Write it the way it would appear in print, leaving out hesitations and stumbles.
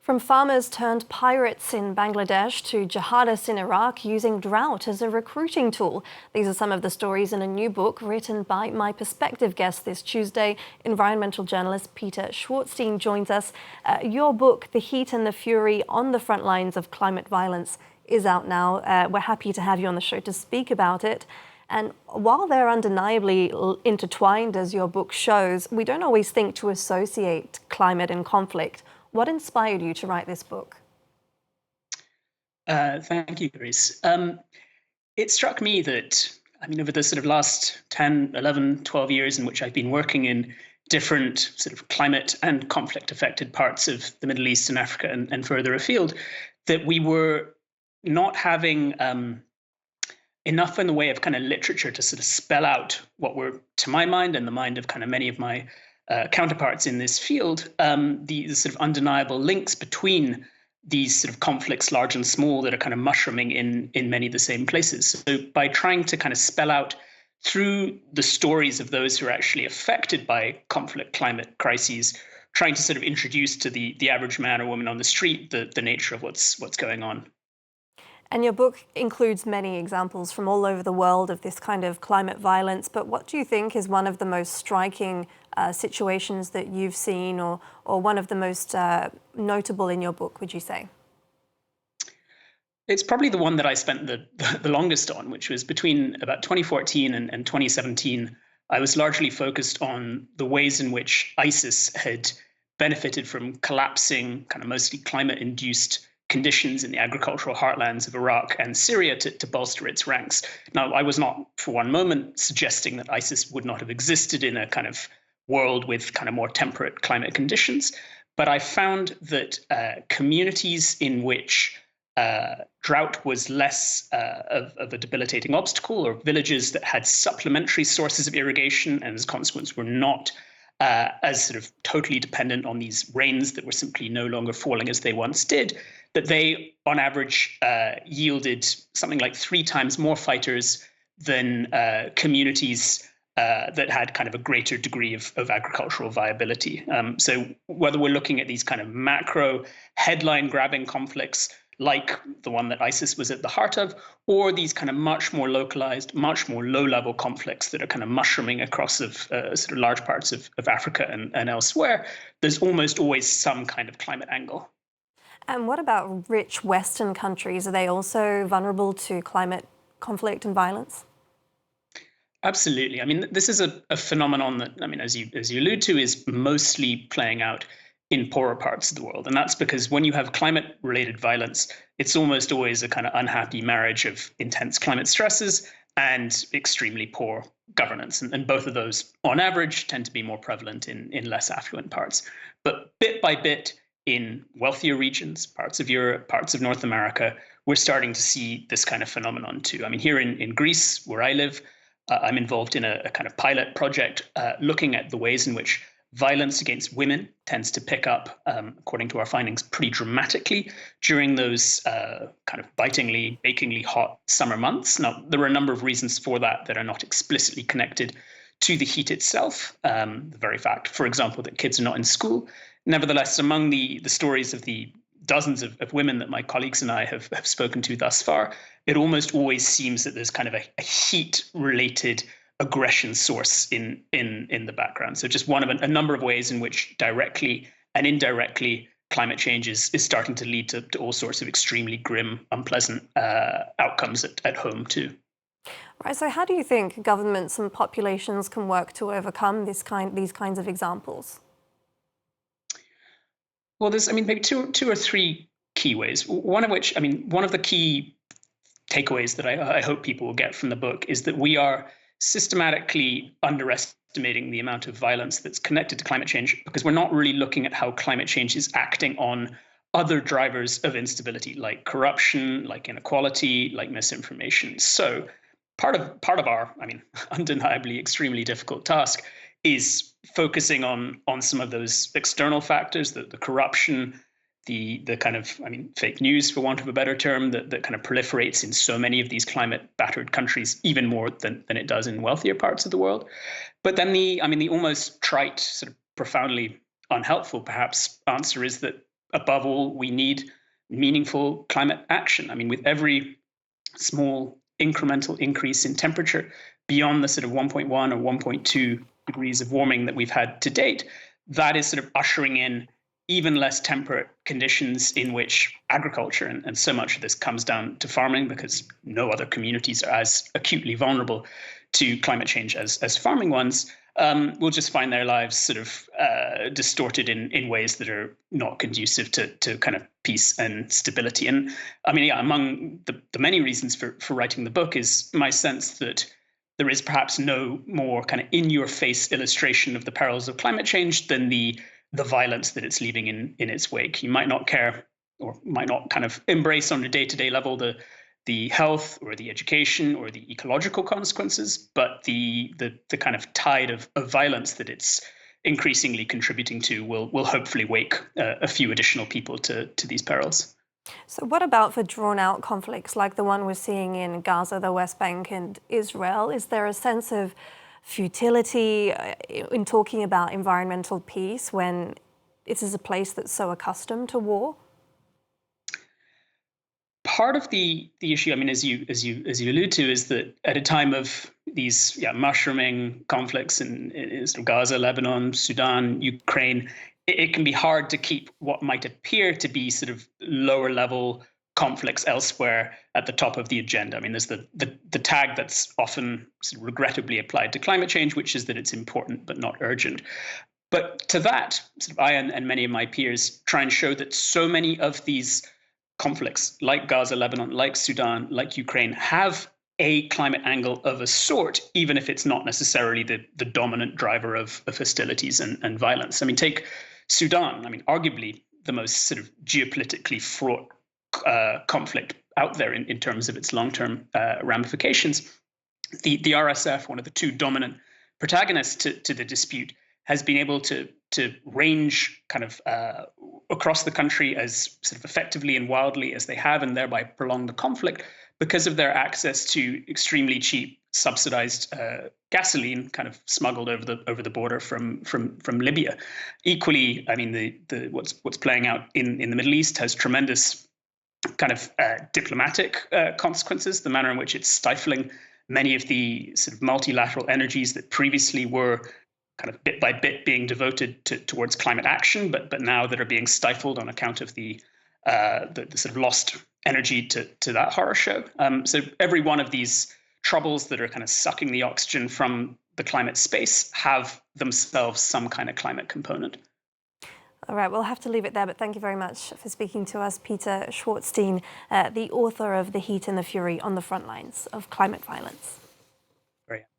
From farmers turned pirates in Bangladesh to jihadists in Iraq using drought as a recruiting tool. These are some of the stories in a new book written by my Perspective guest this Tuesday. Environmental journalist Peter Schwartzstein joins us. Your book, The Heat and the Fury on the Frontlines of Climate Violence, is out now. We're happy to have you on the show to speak about it. And while they're undeniably intertwined, as your book shows, we don't always think to associate climate and conflict. What inspired you to write this book? Thank you, Grace. It struck me that, over the sort of last 10, 11, 12 years in which I've been working in different sort of climate and conflict affected parts of the Middle East and Africa and further afield, that we were not having enough in the way of kind of literature to sort of spell out what were, to my mind and the mind of kind of many of my counterparts in this field, the sort of undeniable links between these sort of conflicts, large and small, that are kind of mushrooming in many of the same places. So by trying to kind of spell out through the stories of those who are actually affected by conflict, climate crises, trying to sort of introduce to the average man or woman on the street the nature of what's going on. And your book includes many examples from all over the world of this kind of climate violence. But what do you think is one of the most striking situations that you've seen, or one of the most notable in your book, would you say? It's probably the one that I spent the longest on, which was between about 2014 and 2017. I was largely focused on the ways in which ISIS had benefited from collapsing, kind of mostly climate-induced conditions in the agricultural heartlands of Iraq and Syria to bolster its ranks. Now, I was not for one moment suggesting that ISIS would not have existed in a kind of world with kind of more temperate climate conditions, but I found that communities in which drought was less of a debilitating obstacle, or villages that had supplementary sources of irrigation and as a consequence were not as sort of totally dependent on these rains that were simply no longer falling as they once did, that they, on average, yielded something like 3 times more fighters than communities that had kind of a greater degree of agricultural viability. So whether we're looking at these kind of macro headline-grabbing conflicts, like the one that ISIS was at the heart of, or these kind of much more localized, much more low-level conflicts that are kind of mushrooming across sort of large parts of Africa and elsewhere, there's almost always some kind of climate angle. And what about rich Western countries? Are they also vulnerable to climate conflict and violence? Absolutely. This is a phenomenon that, as you allude to, is mostly playing out in poorer parts of the world. And that's because when you have climate-related violence, it's almost always a kind of unhappy marriage of intense climate stresses and extremely poor governance. And both of those, on average, tend to be more prevalent in less affluent parts. But bit by bit, in wealthier regions, parts of Europe, parts of North America, we're starting to see this kind of phenomenon too. Here in Greece, where I live, I'm involved in a kind of pilot project looking at the ways in which violence against women tends to pick up, according to our findings, pretty dramatically during those kind of bitingly, bakingly hot summer months. Now, there are a number of reasons for that are not explicitly connected to the heat itself. The very fact, for example, that kids are not in school. Nevertheless, among the stories of the dozens of women that my colleagues and I have spoken to thus far, it almost always seems that there's kind of a heat-related aggression source in the background. So just one of a number of ways in which directly and indirectly climate change is starting to lead to all sorts of extremely grim, unpleasant outcomes at home too. Right. So how do you think governments and populations can work to overcome these kinds of examples? Well, there's maybe two or three key ways. One of which, one of the key takeaways that I hope people will get from the book is that we are systematically underestimating the amount of violence that's connected to climate change, because we're not really looking at how climate change is acting on other drivers of instability, like corruption, like inequality, like misinformation. So part of our, undeniably extremely difficult task is focusing on some of those external factors, the corruption, the kind of, fake news, for want of a better term, that kind of proliferates in so many of these climate-battered countries, even more than it does in wealthier parts of the world. But then the almost trite, sort of profoundly unhelpful, perhaps, answer is that above all, we need meaningful climate action. I mean, with every small incremental increase in temperature beyond the sort of 1.1 or 1.2 degrees of warming that we've had to date, that is sort of ushering in even less temperate conditions in which agriculture, and so much of this comes down to farming because no other communities are as acutely vulnerable to climate change as farming ones, will just find their lives sort of distorted in ways that are not conducive to kind of peace and stability. And I mean, yeah, among the many reasons for writing the book is my sense that there is perhaps no more kind of in-your-face illustration of the perils of climate change than the violence that it's leaving in its wake. You might not care or might not kind of embrace on a day-to-day level the health or the education or the ecological consequences, but the kind of tide of violence that it's increasingly contributing to will hopefully wake a few additional people to these perils. So what about for drawn-out conflicts like the one we're seeing in Gaza, the West Bank, and Israel? Is there a sense of futility in talking about environmental peace when this is a place that's so accustomed to war? Part of the issue, I mean, as you allude to, is that at a time of these mushrooming conflicts in sort of Gaza, Lebanon, Sudan, Ukraine, it can be hard to keep what might appear to be sort of lower level conflicts elsewhere at the top of the agenda. I mean, there's the tag that's often sort of regrettably applied to climate change, which is that it's important but not urgent. But to that, sort of I and many of my peers try and show that so many of these conflicts, like Gaza, Lebanon, like Sudan, like Ukraine, have a climate angle of a sort, even if it's not necessarily the dominant driver of hostilities and violence. I mean, take Sudan. I mean, arguably the most sort of geopolitically fraught conflict out there in terms of its long-term ramifications. The RSF, one of the two dominant protagonists to the dispute, has been able to range kind of across the country as sort of effectively and wildly as they have, and thereby prolong the conflict because of their access to extremely cheap subsidized gasoline, kind of smuggled over the border from Libya. Equally, I mean, the what's playing out in the Middle East has tremendous kind of diplomatic consequences. The manner in which it's stifling many of the sort of multilateral energies that previously were kind of bit by bit being devoted towards climate action, but now that are being stifled on account of the sort of lost energy to that horror show. So every one of these troubles that are kind of sucking the oxygen from the climate space have themselves some kind of climate component. All right, we'll have to leave it there, but thank you very much for speaking to us, Peter Schwartzstein, the author of The Heat and the Fury on the Front Lines of Climate Violence.